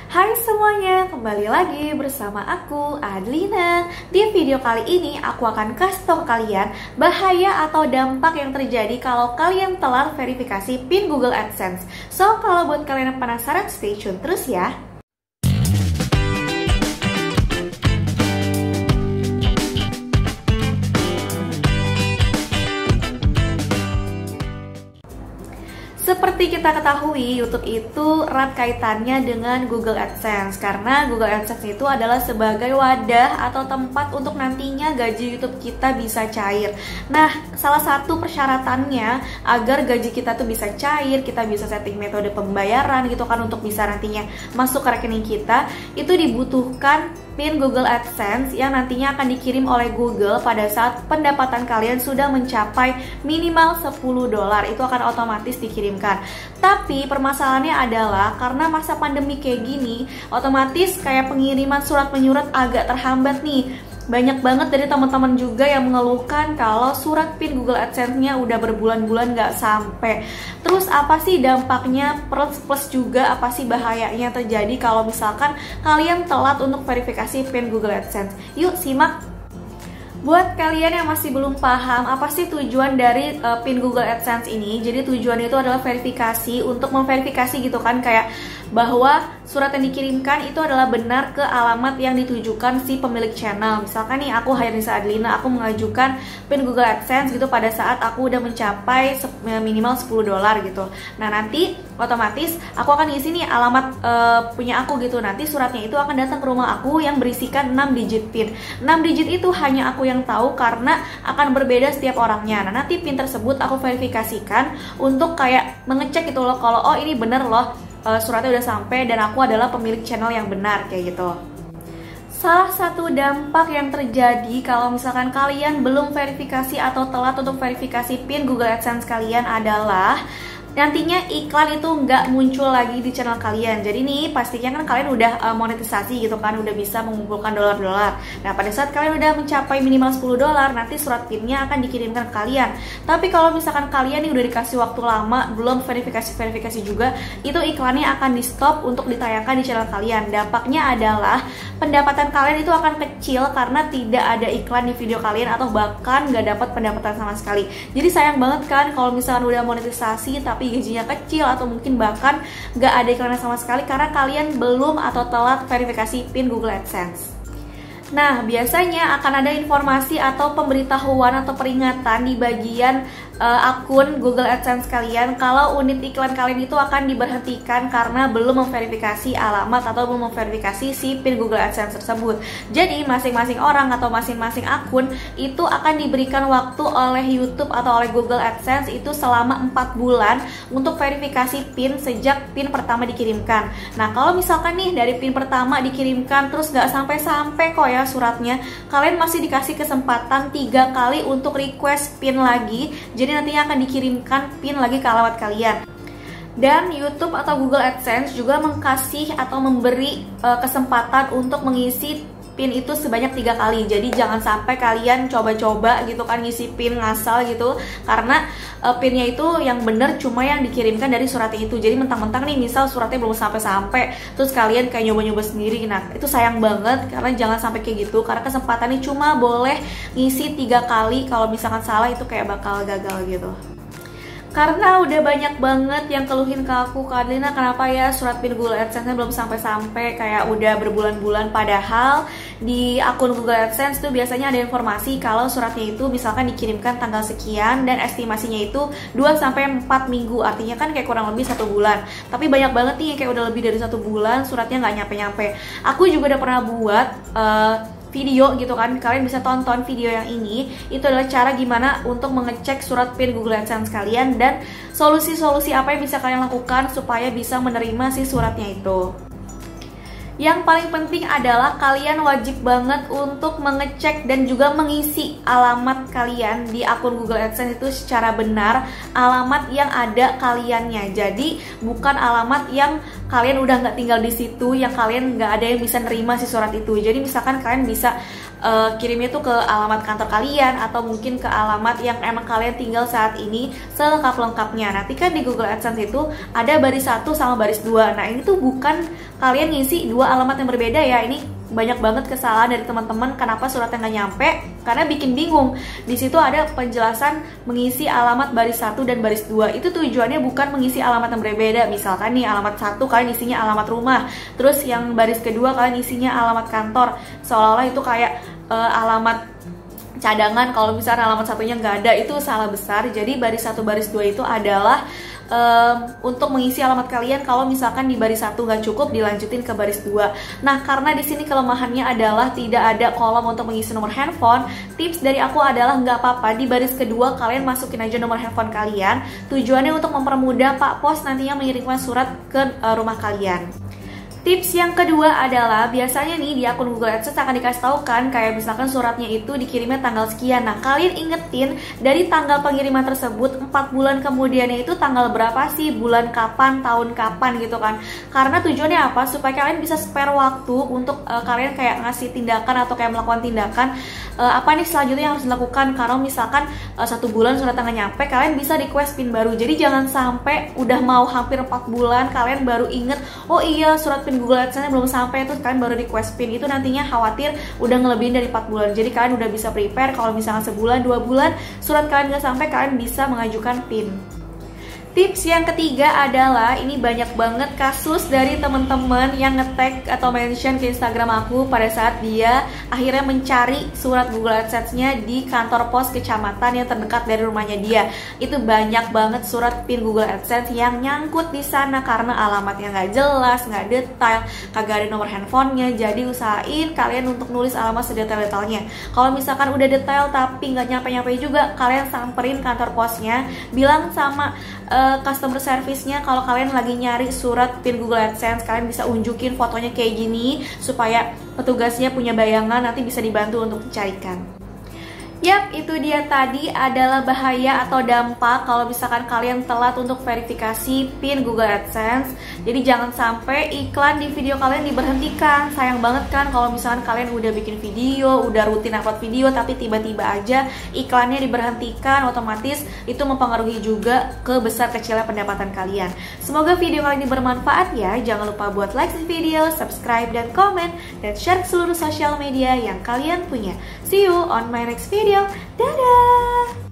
Hai semuanya, kembali lagi bersama aku, Adlina. Di video kali ini aku akan kasih tahu kalian bahaya atau dampak yang terjadi kalau kalian telat verifikasi PIN Google AdSense. So, kalau buat kalian yang penasaran, stay tune terus ya. Seperti kita ketahui, YouTube itu erat kaitannya dengan Google AdSense karena Google AdSense itu adalah sebagai wadah atau tempat untuk nantinya gaji YouTube kita bisa cair. Nah, salah satu persyaratannya agar gaji kita tuh bisa cair, kita bisa setting metode pembayaran gitu kan untuk bisa nantinya masuk ke rekening kita, itu dibutuhkan PIN Google AdSense yang nantinya akan dikirim oleh Google pada saat pendapatan kalian sudah mencapai minimal $10. Itu akan otomatis dikirimkan. Tapi permasalahannya adalah karena masa pandemi kayak gini, otomatis kayak pengiriman surat menyurat agak terhambat nih. Banyak banget dari teman-teman juga yang mengeluhkan kalau surat PIN Google AdSense-nya udah berbulan-bulan nggak sampai. Terus apa sih dampaknya, plus juga apa sih bahayanya terjadi kalau misalkan kalian telat untuk verifikasi PIN Google AdSense? Yuk simak. Buat kalian yang masih belum paham apa sih tujuan dari PIN Google AdSense ini, jadi tujuan itu adalah verifikasi untuk memverifikasi gitu kan, kayak bahwa surat yang dikirimkan itu adalah benar ke alamat yang ditujukan si pemilik channel. Misalkan nih aku Hairnisa Adlina, aku mengajukan PIN Google AdSense gitu pada saat aku udah mencapai minimal $10 gitu. Nah nanti otomatis aku akan ngisi nih alamat punya aku gitu. Nanti suratnya itu akan datang ke rumah aku yang berisikan 6 digit PIN. 6 digit itu hanya aku yang tahu karena akan berbeda setiap orangnya. Nah nanti PIN tersebut aku verifikasikan untuk kayak mengecek gitu loh, kalau oh ini bener loh suratnya udah sampai dan aku adalah pemilik channel yang benar kayak gitu. Salah satu dampak yang terjadi kalau misalkan kalian belum verifikasi atau telat untuk verifikasi PIN Google AdSense kalian adalah nantinya iklan itu nggak muncul lagi di channel kalian. Jadi nih pastinya kan kalian udah monetisasi gitu kan, udah bisa mengumpulkan dolar-dolar. Nah pada saat kalian udah mencapai minimal $10, nanti surat PIN-nya akan dikirimkan ke kalian. Tapi kalau misalkan kalian nih udah dikasih waktu lama belum verifikasi juga, itu iklannya akan di stop untuk ditayangkan di channel kalian. Dampaknya adalah pendapatan kalian itu akan kecil karena tidak ada iklan di video kalian atau bahkan nggak dapat pendapatan sama sekali. Jadi sayang banget kan kalau misalkan udah monetisasi tapi gajinya kecil atau mungkin bahkan nggak ada iklannya sama sekali karena kalian belum atau telat verifikasi PIN Google AdSense. Nah, biasanya akan ada informasi atau pemberitahuan atau peringatan di bagian akun Google AdSense kalian kalau unit iklan kalian itu akan diberhentikan karena belum memverifikasi alamat atau belum memverifikasi si PIN Google AdSense tersebut. Jadi, masing-masing orang atau masing-masing akun itu akan diberikan waktu oleh YouTube atau oleh Google AdSense itu selama 4 bulan untuk verifikasi PIN sejak PIN pertama dikirimkan. Nah, kalau misalkan nih dari PIN pertama dikirimkan terus nggak sampai-sampai kok ya suratnya, kalian masih dikasih kesempatan 3 kali untuk request PIN lagi. Jadi nantinya akan dikirimkan PIN lagi ke alamat kalian. Dan YouTube atau Google AdSense juga mengkasih atau memberi kesempatan untuk mengisi PIN itu sebanyak 3 kali. Jadi jangan sampai kalian coba-coba gitu kan ngisi PIN ngasal gitu, karena PIN-nya itu yang bener cuma yang dikirimkan dari suratnya itu. Jadi mentang-mentang nih misal suratnya belum sampai-sampai terus kalian kayak nyoba-nyoba sendiri. Nah itu sayang banget karena jangan sampai kayak gitu, karena kesempatannya cuma boleh ngisi 3 kali. Kalau misalkan salah itu kayak bakal gagal gitu. Karena udah banyak banget yang keluhin ke aku, Kak Adlina kenapa ya surat PIN Google AdSense-nya belum sampai-sampai, kayak udah berbulan-bulan. Padahal di akun Google AdSense tuh biasanya ada informasi kalau suratnya itu misalkan dikirimkan tanggal sekian dan estimasinya itu 2-4 minggu. Artinya kan kayak kurang lebih 1 bulan. Tapi banyak banget nih kayak udah lebih dari 1 bulan suratnya nggak nyampe-nyampe. Aku juga udah pernah buat video gitu kan, kalian bisa tonton video yang ini. Itu adalah cara gimana untuk mengecek surat PIN Google AdSense kalian dan solusi-solusi apa yang bisa kalian lakukan supaya bisa menerima si suratnya itu. Yang paling penting adalah kalian wajib banget untuk mengecek dan juga mengisi alamat kalian di akun Google AdSense itu secara benar, alamat yang ada kaliannya. Jadi bukan alamat yang kalian udah nggak tinggal di situ, yang kalian nggak ada yang bisa nerima si surat itu. Jadi misalkan kalian bisa kirimnya tuh ke alamat kantor kalian atau mungkin ke alamat yang emang kalian tinggal saat ini selengkap-lengkapnya. Nanti kan di Google AdSense itu ada baris 1 sama baris 2. Nah, ini tuh bukan kalian ngisi dua alamat yang berbeda ya. Ini banyak banget kesalahan dari teman-teman kenapa suratnya nggak nyampe, karena bikin bingung. Di situ ada penjelasan mengisi alamat baris 1 dan baris 2. Itu tujuannya bukan mengisi alamat yang berbeda. Misalkan nih alamat 1 kalian isinya alamat rumah, terus yang baris kedua kalian isinya alamat kantor. Seolah-olah itu kayak alamat cadangan, kalau misalnya alamat satunya nggak ada, itu salah besar. Jadi baris 1 baris 2 itu adalah untuk mengisi alamat kalian. Kalau misalkan di baris 1 nggak cukup, dilanjutin ke baris 2. Nah, karena di sini kelemahannya adalah tidak ada kolom untuk mengisi nomor handphone, tips dari aku adalah nggak apa-apa, di baris kedua kalian masukin aja nomor handphone kalian. Tujuannya untuk mempermudah Pak Pos nantinya mengirimkan surat ke rumah kalian. Tips yang kedua adalah biasanya nih di akun Google AdSense akan dikasih tahu kan, kayak misalkan suratnya itu dikirimnya tanggal sekian. Nah, kalian ingetin dari tanggal pengiriman tersebut 4 bulan kemudiannya itu tanggal berapa sih, bulan kapan, tahun kapan gitu kan. Karena tujuannya apa? Supaya kalian bisa spare waktu untuk kalian kayak ngasih tindakan atau kayak melakukan tindakan apa nih selanjutnya yang harus dilakukan. Karena misalkan 1 bulan surat tanggal nyampe, kalian bisa request PIN baru. Jadi jangan sampai udah mau hampir 4 bulan kalian baru inget, oh iya surat PIN Google AdSense belum sampai, terus kalian baru request PIN. Itu nantinya khawatir udah ngelebihin dari 4 bulan. Jadi kalian udah bisa prepare kalau misalnya sebulan, 2 bulan surat kalian nggak sampai, kalian bisa mengajukan PIN. Tips yang ketiga adalah, ini banyak banget kasus dari teman-teman yang nge-tag atau mention ke Instagram aku pada saat dia akhirnya mencari surat Google AdSense-nya di kantor pos kecamatan yang terdekat dari rumahnya dia. Itu banyak banget surat PIN Google AdSense yang nyangkut di sana karena alamatnya nggak jelas, nggak detail, kagak ada nomor handphonenya. Jadi usahain kalian untuk nulis alamat sedetail-detailnya. Kalau misalkan udah detail tapi nggak nyampe-nyampe juga, kalian samperin kantor posnya, bilang sama customer service-nya kalau kalian lagi nyari surat PIN Google AdSense, kalian bisa unjukin fotonya kayak gini supaya petugasnya punya bayangan, nanti bisa dibantu untuk dicarikan. Yap, itu dia tadi adalah bahaya atau dampak kalau misalkan kalian telat untuk verifikasi PIN Google AdSense. Jadi jangan sampai iklan di video kalian diberhentikan. Sayang banget kan kalau misalkan kalian udah bikin video, udah rutin upload video, tapi tiba-tiba aja iklannya diberhentikan, otomatis itu mempengaruhi juga ke besar kecilnya pendapatan kalian. Semoga video kali ini bermanfaat ya. Jangan lupa buat like video, subscribe, dan komen, dan share ke seluruh sosial media yang kalian punya. See you on my next video. Dadah!